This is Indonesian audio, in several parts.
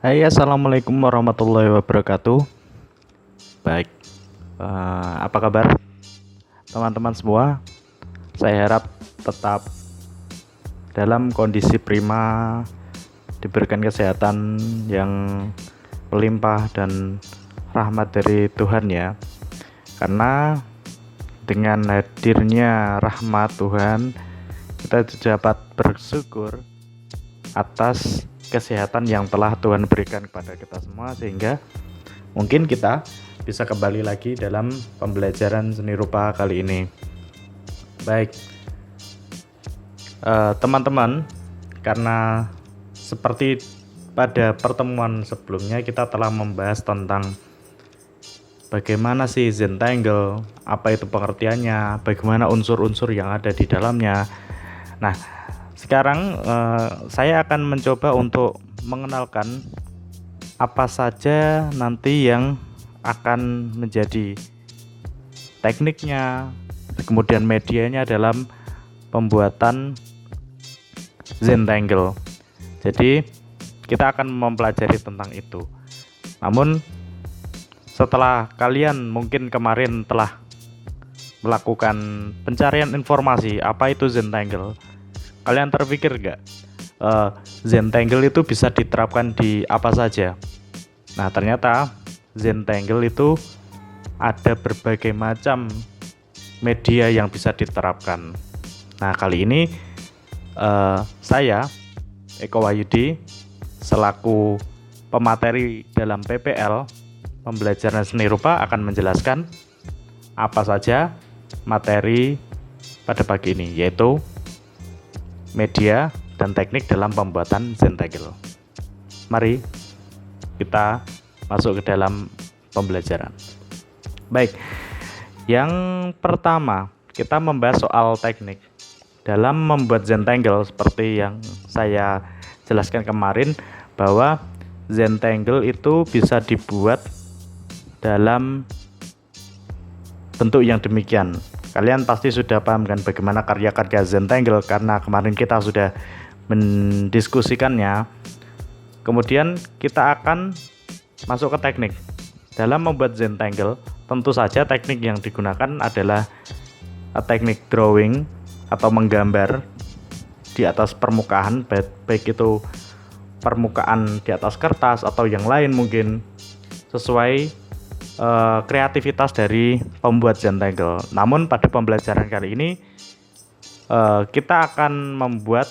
Hai, assalamualaikum warahmatullahi wabarakatuh. Baik, apa kabar teman-teman semua? Saya harap tetap dalam kondisi prima, diberikan kesehatan yang melimpah dan rahmat dari Tuhan ya. Karena dengan hadirnya rahmat Tuhan, kita dapat bersyukur atas kesehatan yang telah Tuhan berikan kepada kita semua, sehingga mungkin kita bisa kembali lagi dalam pembelajaran seni rupa kali ini. Baik, teman-teman, karena seperti pada pertemuan sebelumnya kita telah membahas tentang bagaimana sih Zentangle, apa itu pengertiannya, bagaimana unsur-unsur yang ada di dalamnya. Nah, sekarang saya akan mencoba untuk mengenalkan apa saja nanti yang akan menjadi tekniknya, kemudian medianya dalam pembuatan Zentangle. Jadi kita akan mempelajari tentang itu. Namun setelah kalian mungkin kemarin telah melakukan pencarian informasi apa itu Zentangle, kalian terpikir gak Zentangle itu bisa diterapkan di apa saja? Nah, ternyata Zentangle itu ada berbagai macam media yang bisa diterapkan. Nah, kali ini saya Eko Wahyudi selaku pemateri dalam PPL pembelajaran seni rupa akan menjelaskan apa saja materi pada pagi ini, yaitu media dan teknik dalam pembuatan Zentangle. Mari kita masuk ke dalam pembelajaran. Baik, yang pertama kita membahas soal teknik dalam membuat Zentangle. Seperti yang saya jelaskan kemarin, bahwa Zentangle itu bisa dibuat dalam bentuk yang demikian. Kalian pasti sudah paham kan bagaimana karya-karya Zentangle, karena kemarin kita sudah mendiskusikannya. Kemudian kita akan masuk ke teknik. Dalam membuat Zentangle, tentu saja teknik yang digunakan adalah teknik drawing atau menggambar di atas permukaan, baik itu permukaan di atas kertas atau yang lain, mungkin sesuai kreativitas dari pembuat Zentangle. Namun pada pembelajaran kali ini kita akan membuat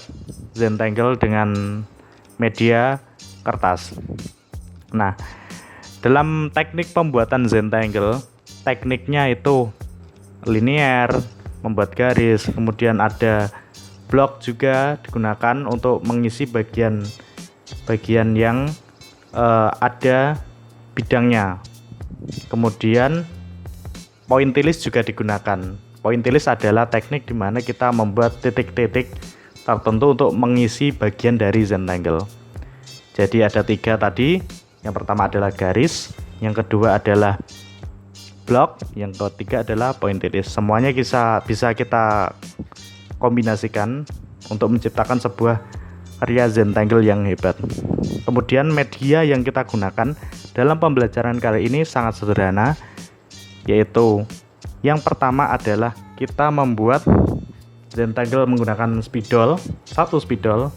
Zentangle dengan media kertas. Nah, dalam teknik pembuatan Zentangle, tekniknya itu linear, membuat garis, kemudian ada blok juga digunakan untuk mengisi bagian yang ada bidangnya. Kemudian pointillis juga digunakan. Pointillis adalah teknik di mana kita membuat titik-titik tertentu untuk mengisi bagian dari Zentangle. Jadi ada 3 tadi. Yang pertama adalah garis, yang kedua adalah blok, yang ketiga adalah pointillis. Semuanya bisa kita kombinasikan untuk menciptakan sebuah karya Zentangle yang hebat. Kemudian media yang kita gunakan dalam pembelajaran kali ini sangat sederhana, yaitu yang pertama adalah kita membuat Zentangle menggunakan spidol, 1 spidol.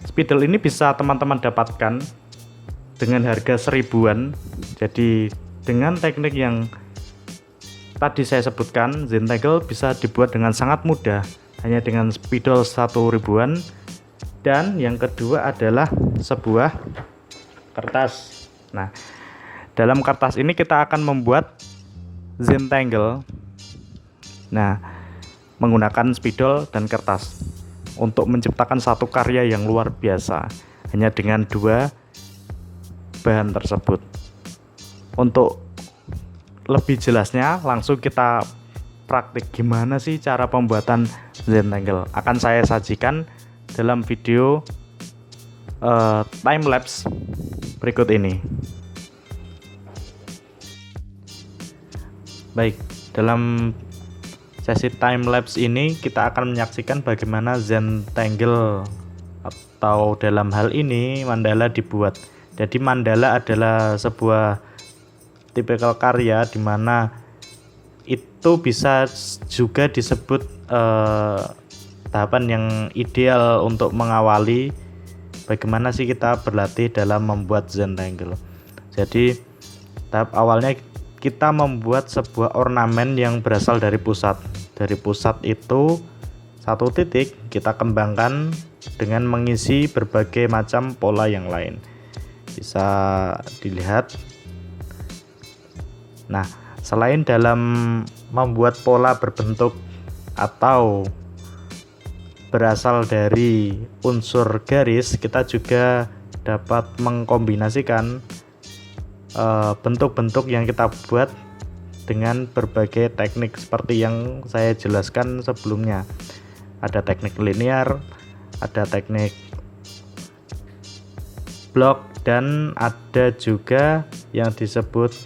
Spidol ini bisa teman-teman dapatkan dengan harga 1000-an. Jadi dengan teknik yang tadi saya sebutkan, Zentangle bisa dibuat dengan sangat mudah, hanya dengan spidol 1000-an. Dan yang kedua adalah sebuah kertas. Nah, dalam kertas ini kita akan membuat Zentangle. Nah, menggunakan spidol dan kertas untuk menciptakan satu karya yang luar biasa hanya dengan 2 bahan tersebut. Untuk lebih jelasnya langsung kita praktik gimana sih cara pembuatan Zentangle. Akan saya sajikan dalam video time lapse berikut ini. Baik, dalam sesi time lapse ini kita akan menyaksikan bagaimana Zentangle atau dalam hal ini mandala dibuat. Jadi mandala adalah sebuah tipikal karya di mana itu bisa juga disebut tahapan yang ideal untuk mengawali bagaimana sih kita berlatih dalam membuat Zentangle. Jadi tahap awalnya kita membuat sebuah ornamen yang berasal dari pusat. Dari pusat itu satu titik kita kembangkan dengan mengisi berbagai macam pola yang lain. Bisa dilihat. Nah, selain dalam membuat pola berbentuk atau berasal dari unsur garis, kita juga dapat mengkombinasikan bentuk-bentuk yang kita buat dengan berbagai teknik seperti yang saya jelaskan sebelumnya. Ada teknik linear, ada teknik blok, dan ada juga yang disebut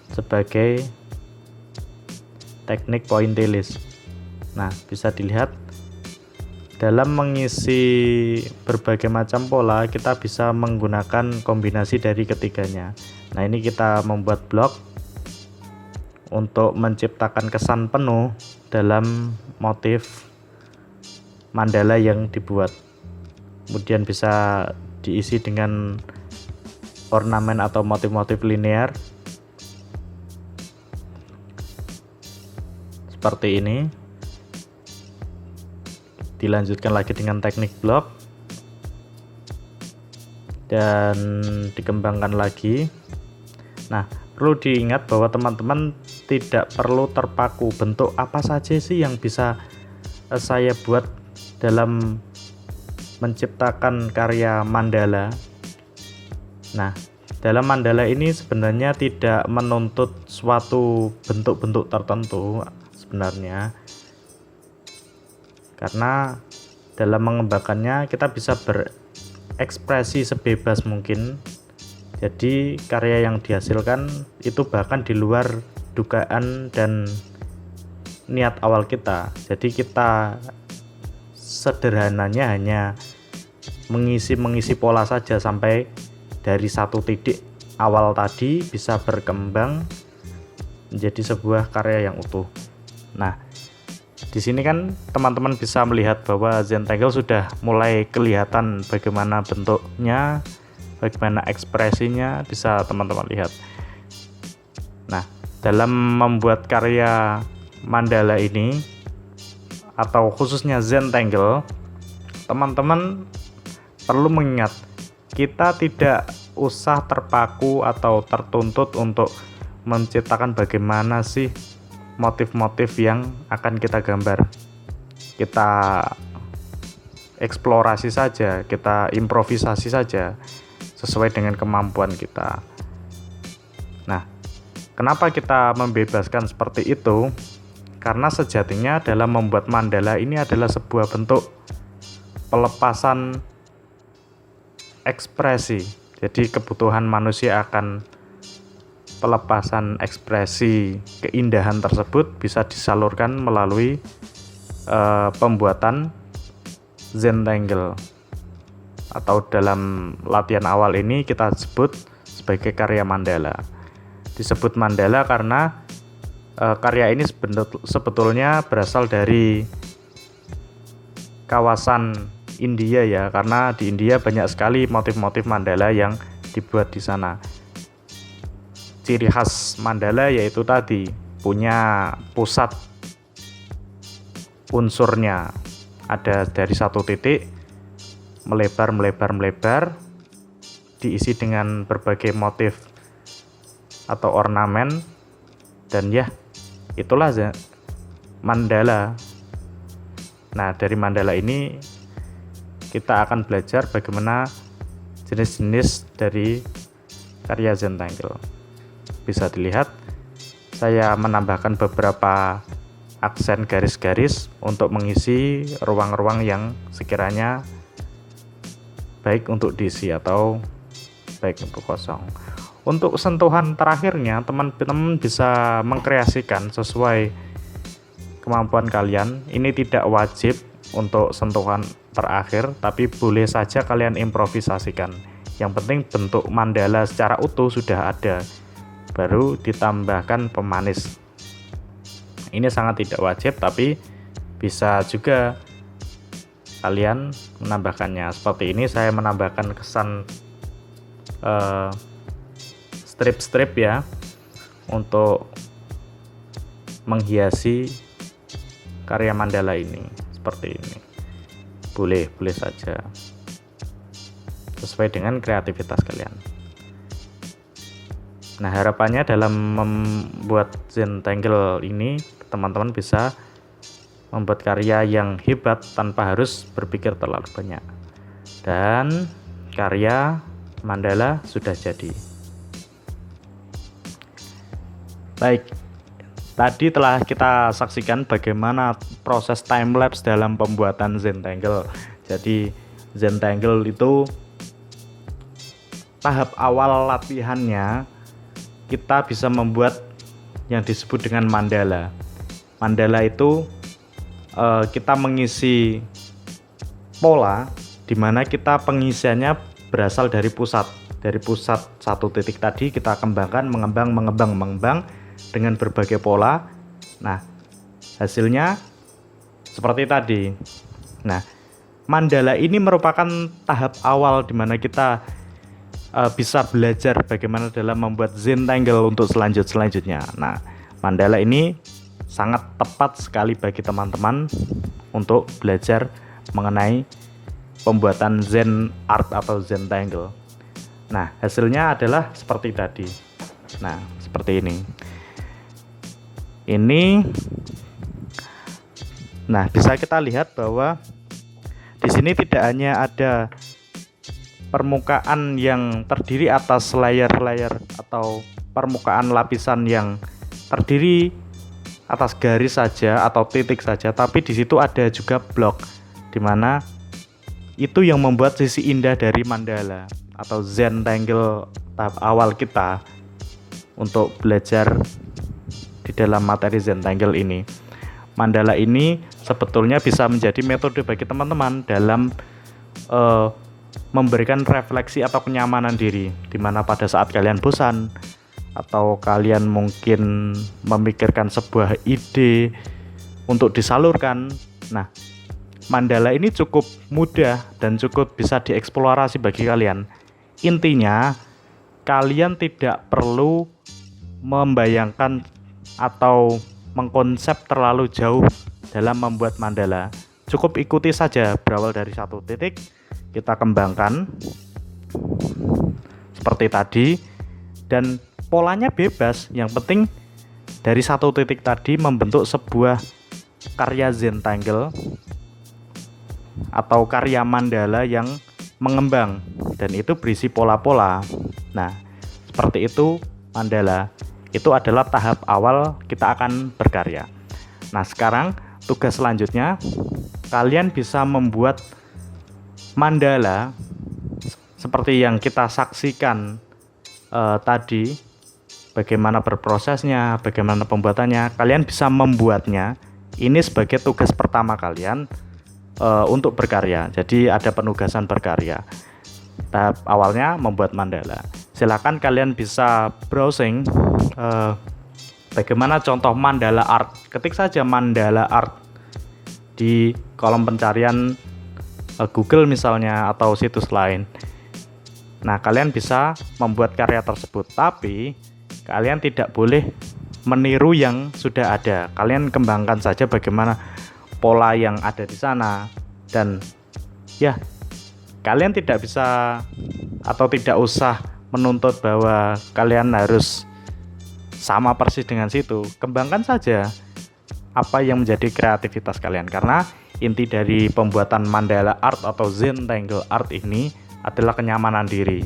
sebagai teknik pointillis. Nah, bisa dilihat dalam mengisi berbagai macam pola kita bisa menggunakan kombinasi dari ketiganya. Nah, ini kita membuat blok untuk menciptakan kesan penuh dalam motif mandala yang dibuat. Kemudian bisa diisi dengan ornamen atau motif-motif linear seperti ini. Dilanjutkan lagi dengan teknik blok dan dikembangkan lagi. Nah, perlu diingat bahwa teman-teman tidak perlu terpaku bentuk apa saja sih yang bisa saya buat dalam menciptakan karya mandala. Nah, dalam mandala ini sebenarnya tidak menuntut suatu bentuk-bentuk tertentu sebenarnya, karena dalam mengembangkannya kita bisa berekspresi sebebas mungkin. Jadi karya yang dihasilkan itu bahkan di luar dugaan dan niat awal kita. Jadi kita sederhananya hanya mengisi pola saja sampai dari satu titik awal tadi bisa berkembang menjadi sebuah karya yang utuh. Nah, di sini kan teman-teman bisa melihat bahwa Zentangle sudah mulai kelihatan bagaimana bentuknya, bagaimana ekspresinya, bisa teman-teman lihat. Nah, dalam membuat karya mandala ini atau khususnya Zentangle, teman-teman perlu mengingat kita tidak usah terpaku atau tertuntut untuk menciptakan bagaimana sih motif-motif yang akan kita gambar. Kita eksplorasi saja, kita improvisasi saja sesuai dengan kemampuan kita. Nah, kenapa kita membebaskan seperti itu? Karena sejatinya dalam membuat mandala ini adalah sebuah bentuk pelepasan ekspresi. Jadi kebutuhan manusia akan pelepasan ekspresi keindahan tersebut bisa disalurkan melalui pembuatan Zentangle, atau dalam latihan awal ini kita sebut sebagai karya mandala. Disebut mandala karena karya ini sebetulnya berasal dari kawasan India ya, karena di India banyak sekali motif-motif mandala yang dibuat di sana. Ciri khas mandala yaitu tadi punya pusat unsurnya ada dari satu titik melebar diisi dengan berbagai motif atau ornamen, dan ya itulah mandala. Nah, dari mandala ini kita akan belajar bagaimana jenis-jenis dari karya Zentangle. Bisa dilihat saya menambahkan beberapa aksen garis-garis untuk mengisi ruang-ruang yang sekiranya baik untuk diisi atau baik untuk kosong. Untuk sentuhan terakhirnya, teman-teman bisa mengkreasikan sesuai kemampuan kalian. Ini tidak wajib untuk sentuhan terakhir, tapi boleh saja kalian improvisasikan. Yang penting bentuk mandala secara utuh sudah ada, baru ditambahkan pemanis. Ini sangat tidak wajib, tapi bisa juga kalian menambahkannya. Seperti ini saya menambahkan kesan strip-strip ya, untuk menghiasi karya mandala ini. Seperti ini, boleh saja, sesuai dengan kreativitas kalian. Nah, harapannya dalam membuat Zentangle ini teman-teman bisa membuat karya yang hebat tanpa harus berpikir terlalu banyak, dan karya mandala sudah jadi. Baik, tadi telah kita saksikan bagaimana proses timelapse dalam pembuatan Zentangle. Jadi Zentangle itu tahap awal latihannya kita bisa membuat yang disebut dengan mandala. Mandala itu kita mengisi pola di mana kita pengisiannya berasal dari pusat. Dari pusat satu titik tadi kita kembangkan, mengembang dengan berbagai pola. Nah, hasilnya seperti tadi. Nah, mandala ini merupakan tahap awal di mana kita bisa belajar bagaimana dalam membuat Zentangle untuk selanjutnya. Nah, mandala ini sangat tepat sekali bagi teman-teman untuk belajar mengenai pembuatan Zen art atau Zentangle. Nah, hasilnya adalah seperti tadi. Nah, seperti ini. Nah, bisa kita lihat bahwa di sini tidak hanya ada permukaan yang terdiri atas layar-layar atau permukaan lapisan yang terdiri atas garis saja atau titik saja, tapi di situ ada juga blok, di mana itu yang membuat sisi indah dari mandala atau Zentangle tahap awal kita untuk belajar di dalam materi Zentangle ini. Mandala ini sebetulnya bisa menjadi metode bagi teman-teman dalam memberikan refleksi atau kenyamanan diri, di mana pada saat kalian bosan atau kalian mungkin memikirkan sebuah ide untuk disalurkan. Nah, mandala ini cukup mudah dan cukup bisa dieksplorasi bagi kalian. Intinya, kalian tidak perlu membayangkan atau mengkonsep terlalu jauh dalam membuat mandala. Cukup ikuti saja, berawal dari satu titik, kita kembangkan seperti tadi, dan polanya bebas. Yang penting dari satu titik tadi membentuk sebuah karya Zentangle atau karya mandala yang mengembang, dan itu berisi pola-pola. Nah, seperti itu mandala. Itu adalah tahap awal kita akan berkarya. Nah, sekarang tugas selanjutnya, kalian bisa membuat mandala seperti yang kita saksikan tadi, bagaimana berprosesnya, bagaimana pembuatannya. Kalian bisa membuatnya. Ini sebagai tugas pertama kalian untuk berkarya. Jadi ada penugasan berkarya. Tahap awalnya membuat mandala. Silakan kalian bisa browsing bagaimana contoh mandala art. Ketik saja mandala art di kolom pencarian Google misalnya atau situs lain. Nah, kalian bisa membuat karya tersebut, tapi kalian tidak boleh meniru yang sudah ada. Kalian kembangkan saja bagaimana pola yang ada di sana, dan ya, kalian tidak bisa atau tidak usah menuntut bahwa kalian harus sama persis dengan situ. Kembangkan saja apa yang menjadi kreativitas kalian, karena inti dari pembuatan mandala art atau Zentangle art ini adalah kenyamanan diri.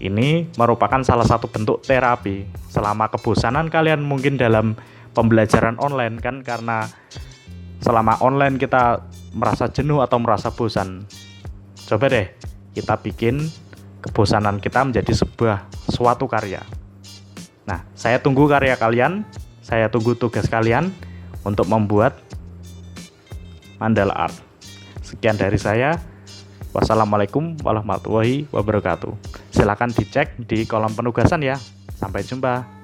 Ini merupakan salah satu bentuk terapi selama kebosanan kalian mungkin dalam pembelajaran online kan, karena selama online kita merasa jenuh atau merasa bosan. Coba deh kita bikin kebosanan kita menjadi suatu karya. Nah, saya tunggu karya kalian, saya tunggu tugas kalian untuk membuat mandala art. Sekian dari saya. Wassalamualaikum warahmatullahi wabarakatuh. Silakan dicek di kolom penugasan ya. Sampai jumpa.